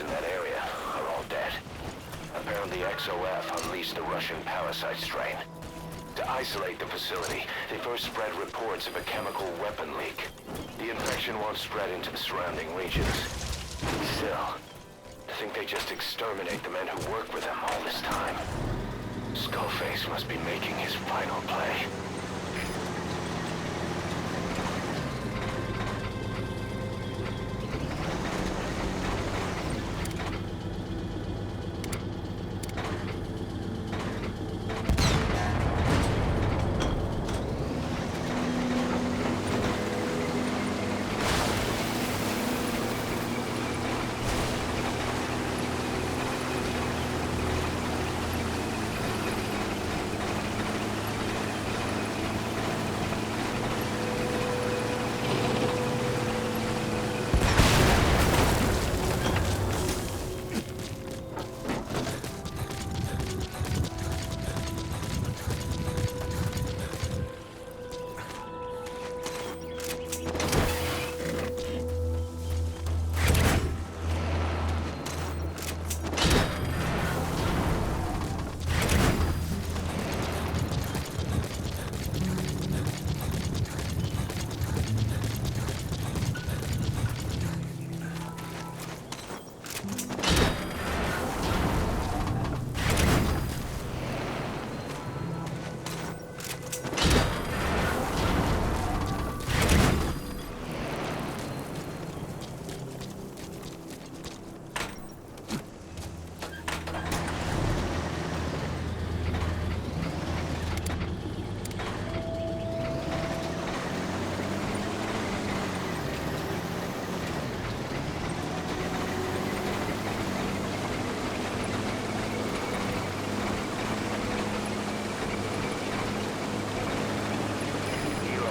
in that area are all dead. Apparently XOF unleashed the Russian parasite strain. To isolate the facility, they first spread reports of a chemical weapon leak. The infection won't spread into the surrounding regions. Still, to think they just exterminate the men who work with them all this time. Skullface must be making his final play.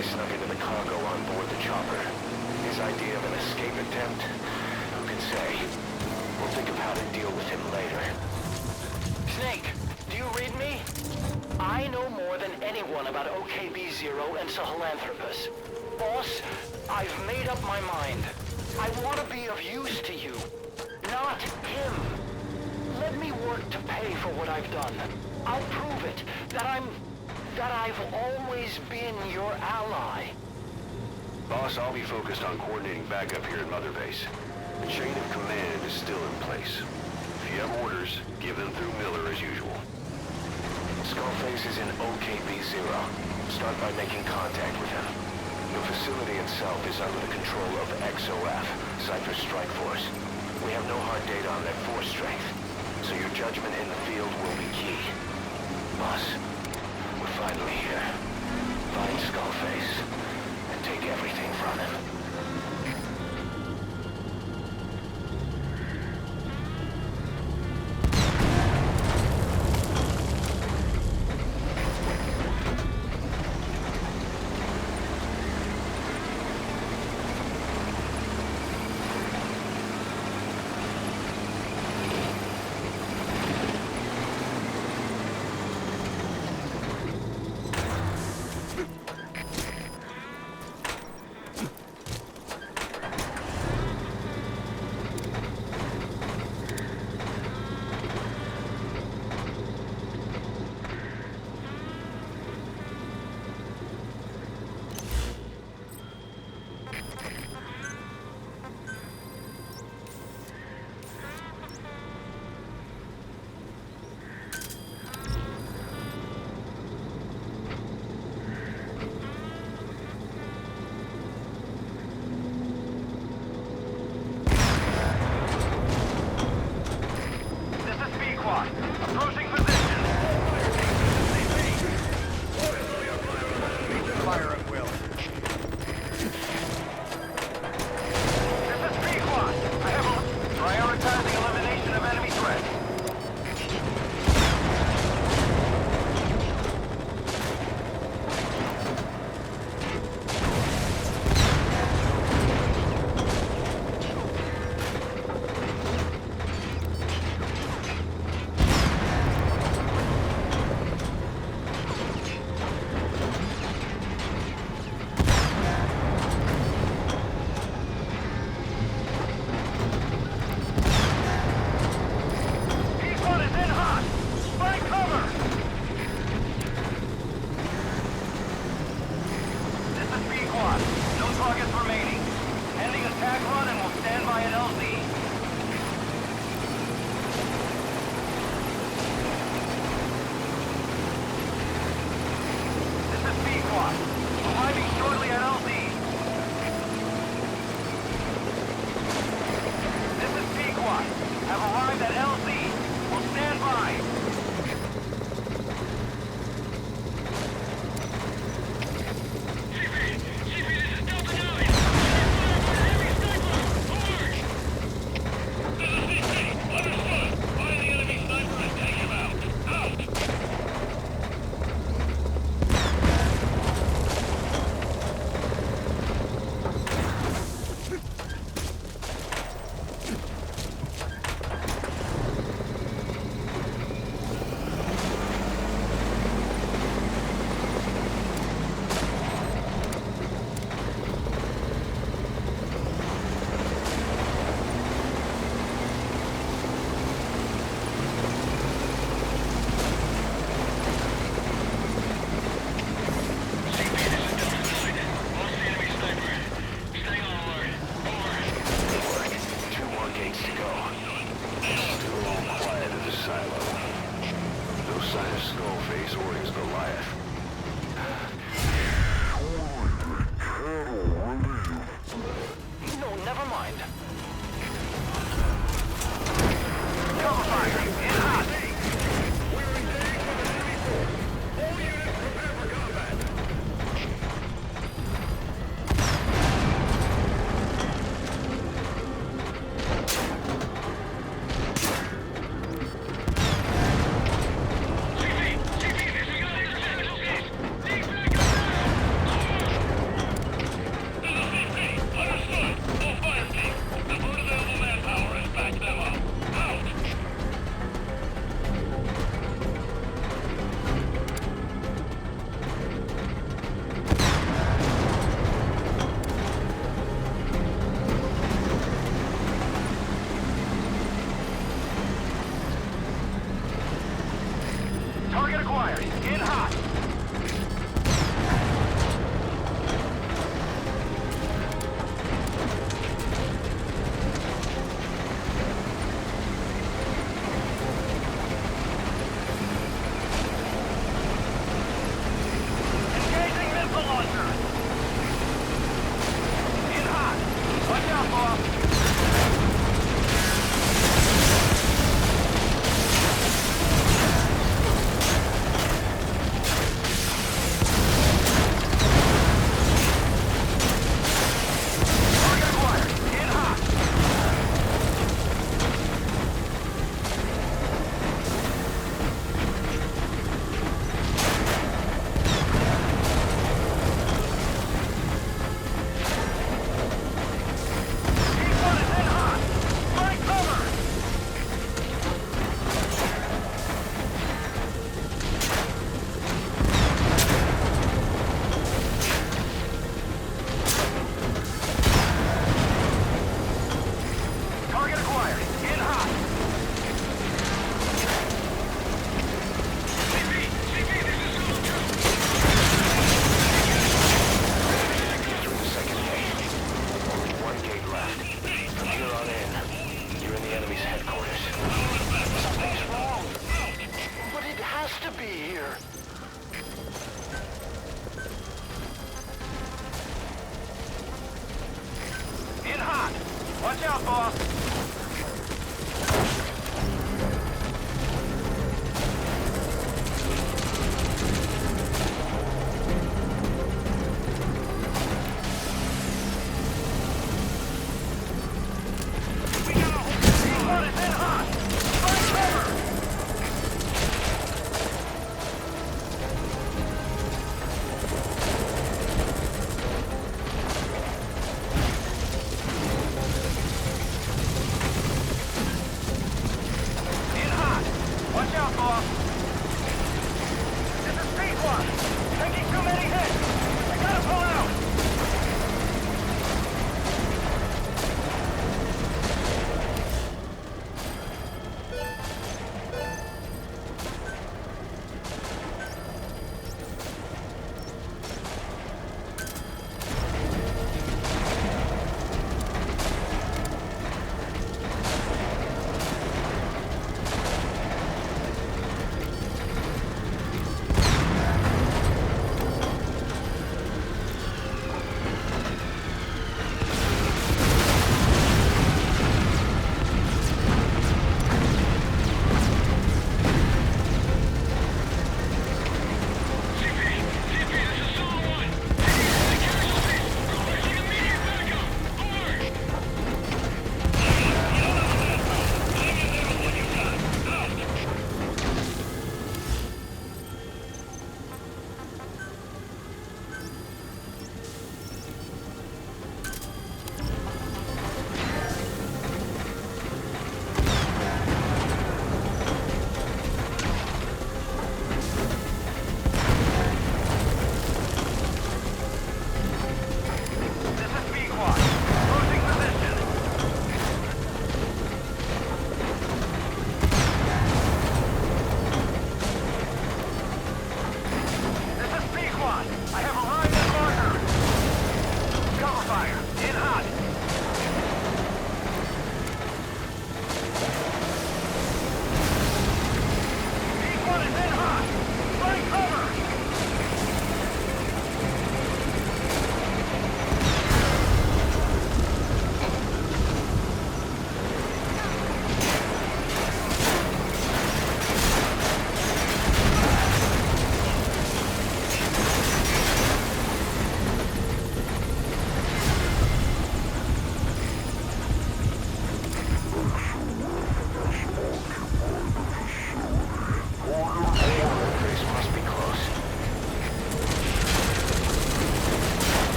Snuck into the cargo on board the chopper. His idea of an escape attempt? Who can say? We'll think of how to deal with him later. Snake, do you read me? I know more than anyone about OKB-0 and Sahelanthropus. Boss, I've made up my mind. I want to be of use to you, not him. Let me work to pay for what I've done. I'll prove it, that I've always been your ally. Boss, I'll be focused on coordinating backup here at Mother Base. The chain of command is still in place. If you have orders, give them through Miller as usual. Skullface is in OKB-0. Start by making contact with him. The facility itself is under the control of XOF, Cypher Strike Force. We have no hard data on their force strength, so your judgment in the field will be key. Boss, we're finally here. Find Skullface and take everything from him.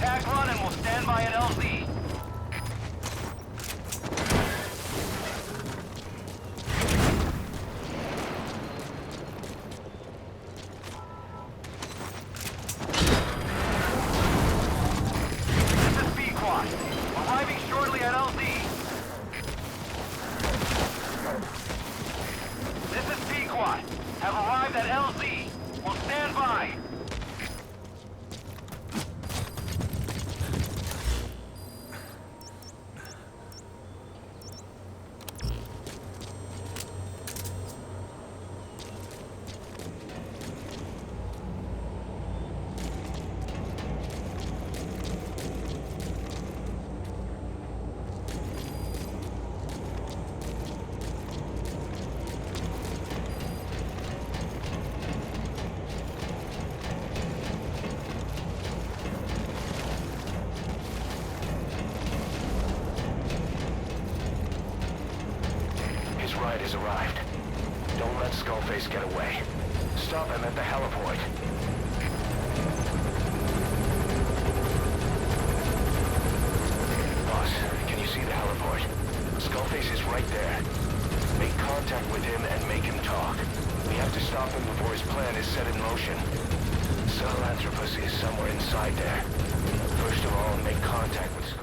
Attack run and we'll stand by at LZ. This is B-Quad. Arriving shortly at LZ. This is B-Quad. Have arrived at LZ. We'll stand by. His ride has arrived. Don't let Skullface get away. Stop him at the heliport. Boss, can you see the heliport? Skullface is right there. Make contact with him and make him talk. We have to stop him before his plan is set in motion. Sahelanthropus is somewhere inside there. First of all, make contact with Skullface.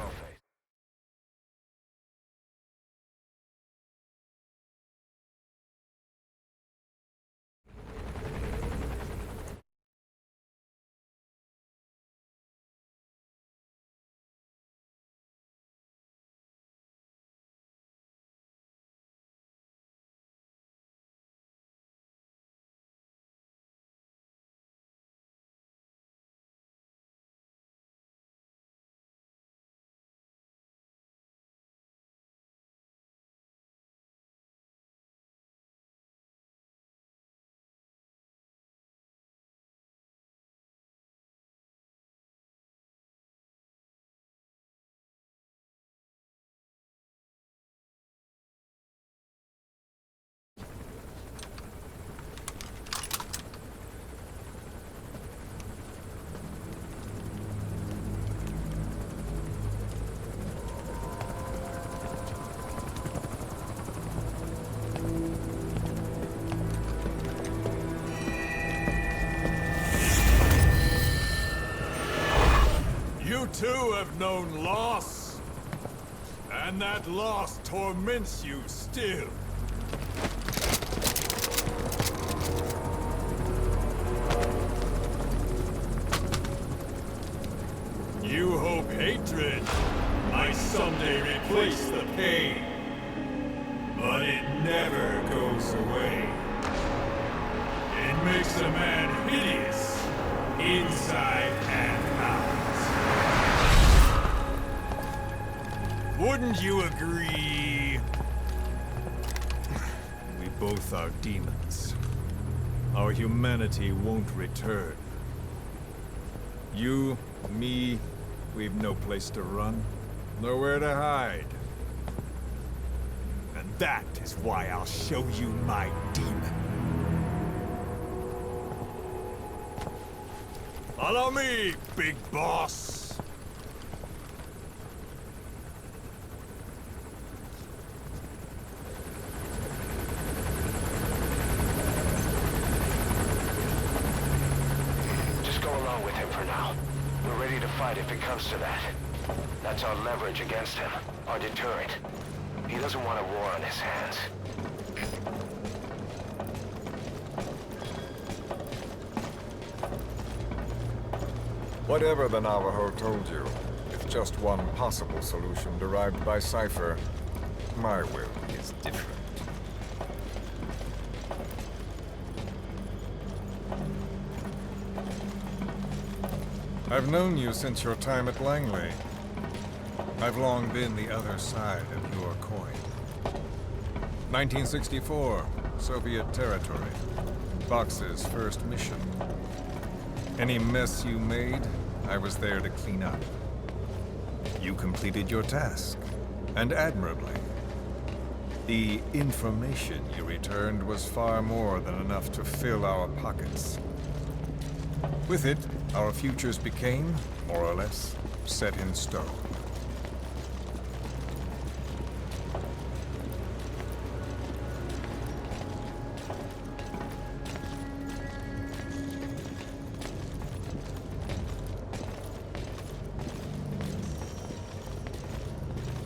You too have known loss, and that loss torments you still. You hope hatred might someday replace the pain, but it never goes away. It makes a man hideous, inside and out. Wouldn't you agree? We both are demons. Our humanity won't return. You, me, we've no place to run, nowhere to hide. And that is why I'll show you my demon. Follow me, big boss! If it comes to that. That's our leverage against him, our deterrent. He doesn't want a war on his hands. Whatever the Navajo told you, it's just one possible solution derived by Cypher. My will is different. I've known you since your time at Langley. I've long been the other side of your coin. 1964, Soviet territory. Box's first mission. Any mess you made, I was there to clean up. You completed your task, and admirably. The information you returned was far more than enough to fill our pockets. With it, our futures became, more or less, set in stone.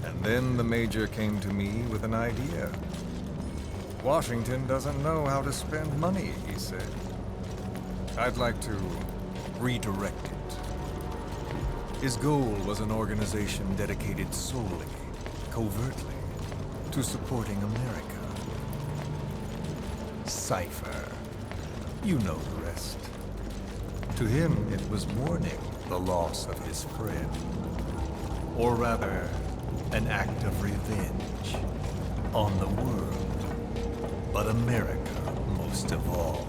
And then the Major came to me with an idea. Washington doesn't know how to spend money, he said. I'd like to redirect it. His goal was an organization dedicated solely, covertly, to supporting America. Cypher. You know the rest. To him, it was mourning the loss of his friend. Or rather, an act of revenge on the world, but America most of all.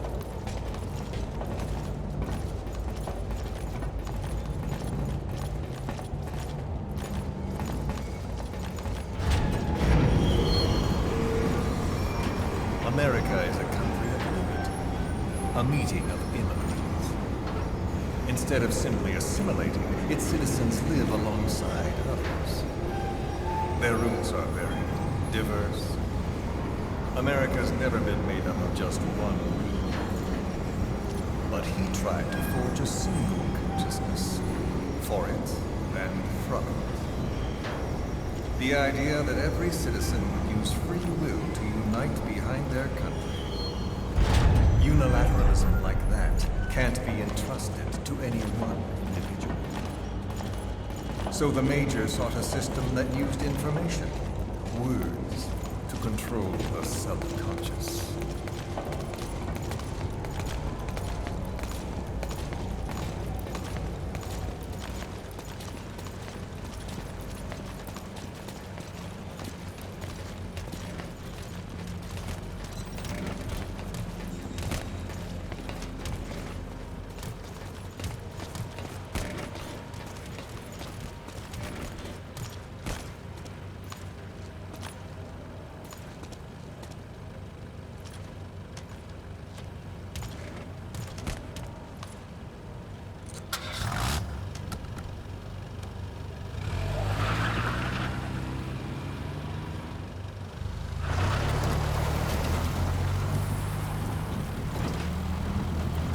America is a country of unity, a meeting of immigrants. Instead of simply assimilating, its citizens live alongside others. Their roots are very diverse. America's never been made up of just one group. But he tried to forge a single consciousness, for it and from it. The idea that every citizen would use free will to unite behind their country. Unilateralism like that can't be entrusted to any one individual. So the Major sought a system that used information, words, to control the subconscious.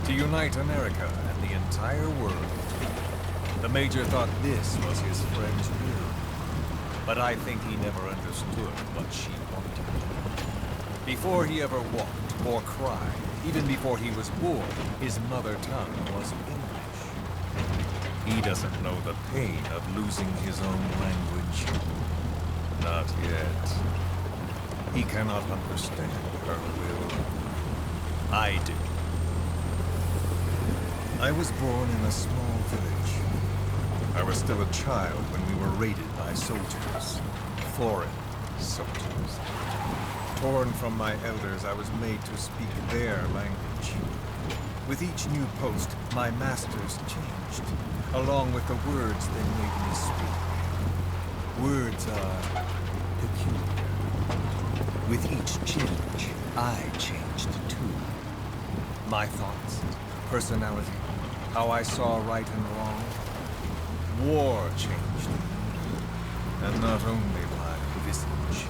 To unite America and the entire world. The Major thought this was his friend's will. But I think he never understood what she wanted. Before he ever walked or cried, even before he was born, his mother tongue was English. He doesn't know the pain of losing his own language. Not yet. He cannot understand her will. I do. I was born in a small village. I was still a child when we were raided by soldiers. Foreign soldiers. Torn from my elders, I was made to speak their language. With each new post, my masters changed, along with the words they made me speak. Words are peculiar. With each change, I changed too. My thoughts, personality, how I saw right and wrong. War changed me. And not only my visage.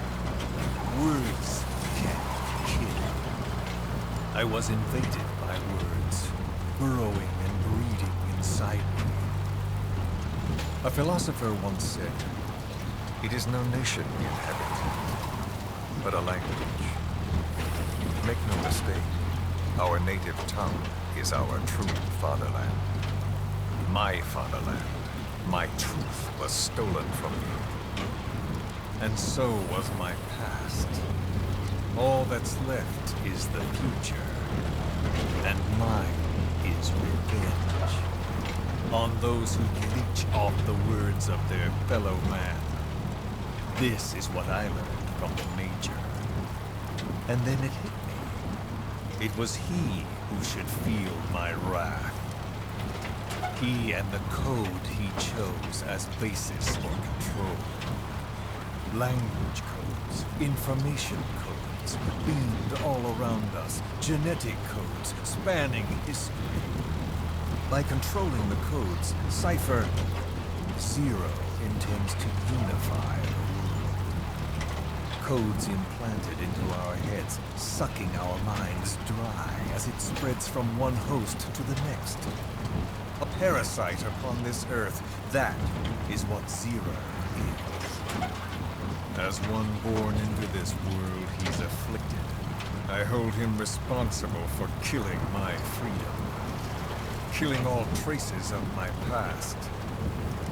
Words can't kill. I was invaded by words, burrowing and breeding inside me. A philosopher once said, "It is no nation we inhabit, but a language." Make no mistake, our native tongue is our true fatherland. My fatherland, my truth was stolen from me. And so was my past. All that's left is the future. And mine is revenge. On those who leech off the words of their fellow man. This is what I learned from the Major. And then it hit me. It was he who should feel my wrath. He and the code he chose as basis for control. Language codes, information codes, beamed all around us, genetic codes spanning history. By controlling the codes, Cypher Zero intends to unify the world. Codes implanted into our heads, sucking our minds dry as it spreads from one host to the next. A parasite upon this earth, that is what Zero is. As one born into this world, he's afflicted. I hold him responsible for killing my freedom. Killing all traces of my past.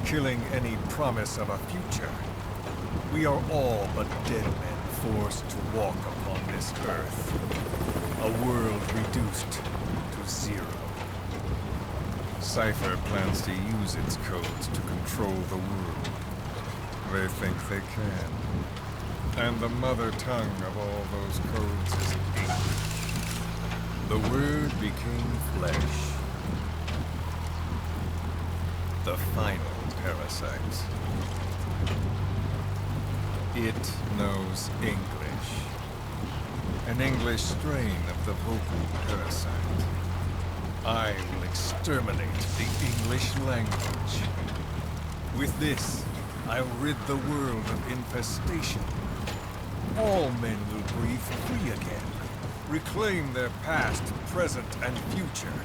Killing any promise of a future. We are all but dead men forced to walk upon this earth. A world reduced to zero. Cypher plans to use its codes to control the world. They think they can. And the mother tongue of all those codes is ink. The Word became flesh. The final parasite. It knows English. An English strain of the vocal parasite. I will exterminate the English language. With this, I'll rid the world of infestation. All men will breathe free again, reclaim their past, present, and future.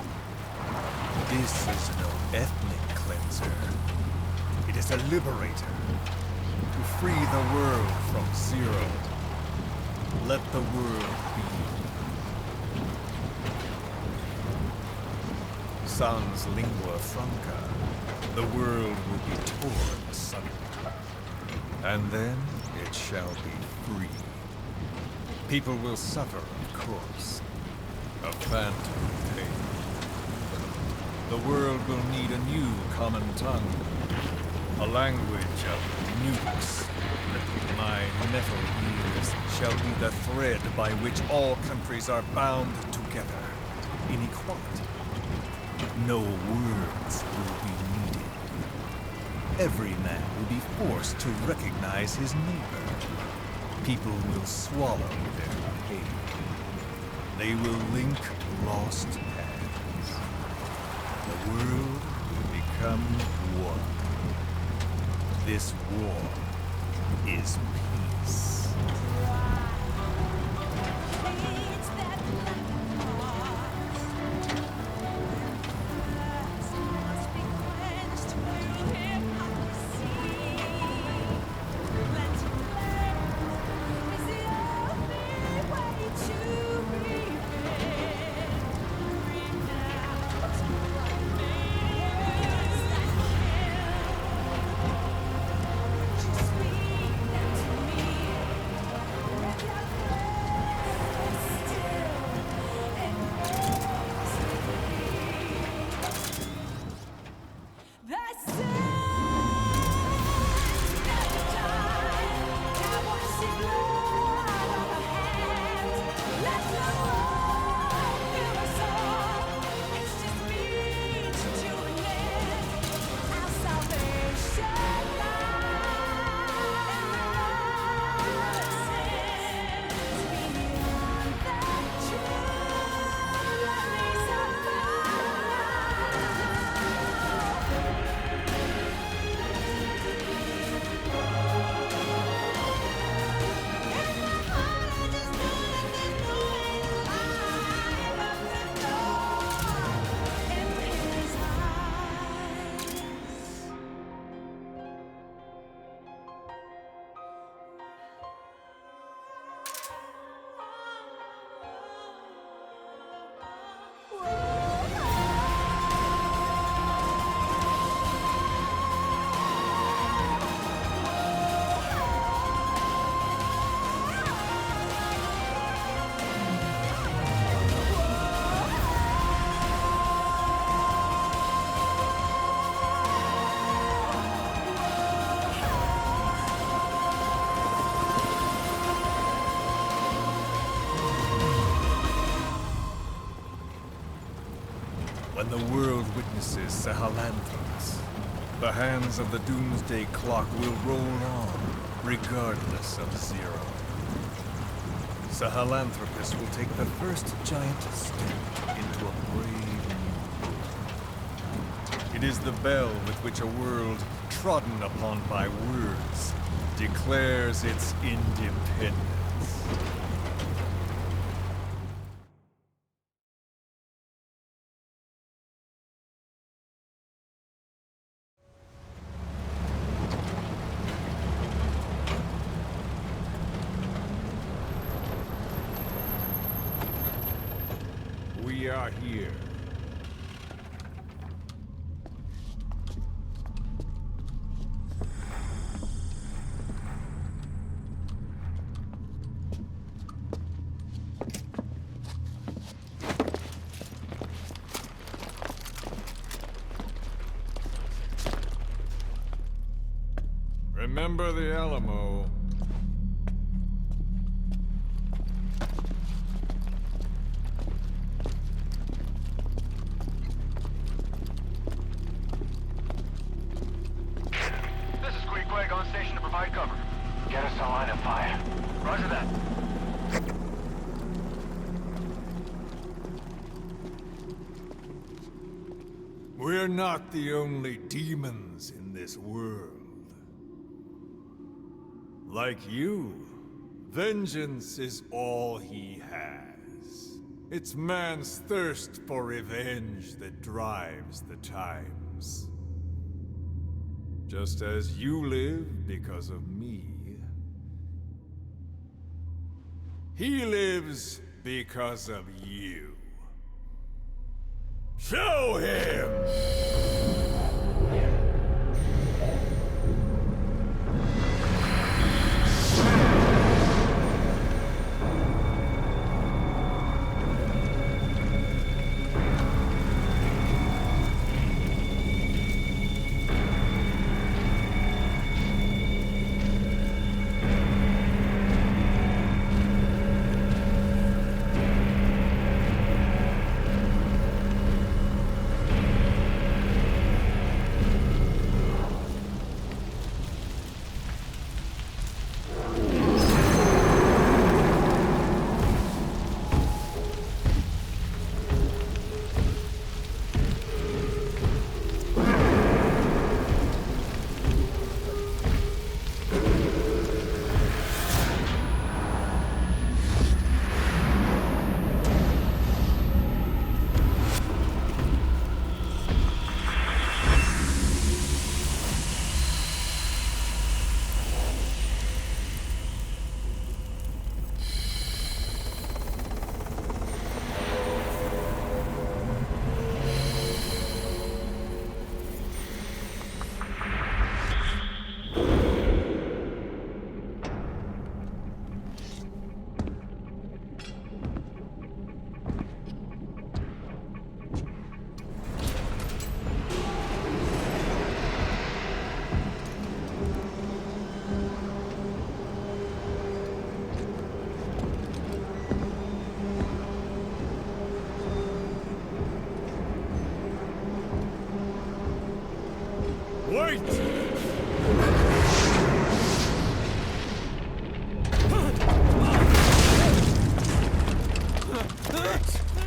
This is no ethnic cleanser. It is a liberator. To free the world from Zero. Let the world be. Sans lingua franca, the world will be torn asunder. And then it shall be free. People will suffer, of course. A phantom pain. The world will need a new common tongue. A language of nukes. My metal ears shall be the thread by which all countries are bound together. In equality. No words will be needed. Every man will be forced to recognize his neighbor. People will swallow their pain. They will link lost hands. The world will become one. This war is peace. When the world witnesses Sahelanthropus, the hands of the doomsday clock will roll on, regardless of Zero. Sahelanthropus will take the first giant step into a brave new world. It is the bell with which a world trodden upon by words, declares its independence. We are here. Remember the Alamo. This is Queequeg on station to provide cover. Get us a line of fire. Roger that. We're not the only demons in this world. Like you, vengeance is all he has. It's man's thirst for revenge that drives the times. Just as you live because of me, he lives because of you. Show him! Wait!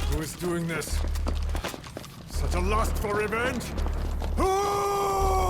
Who is doing this? Such a lust for revenge? Ah!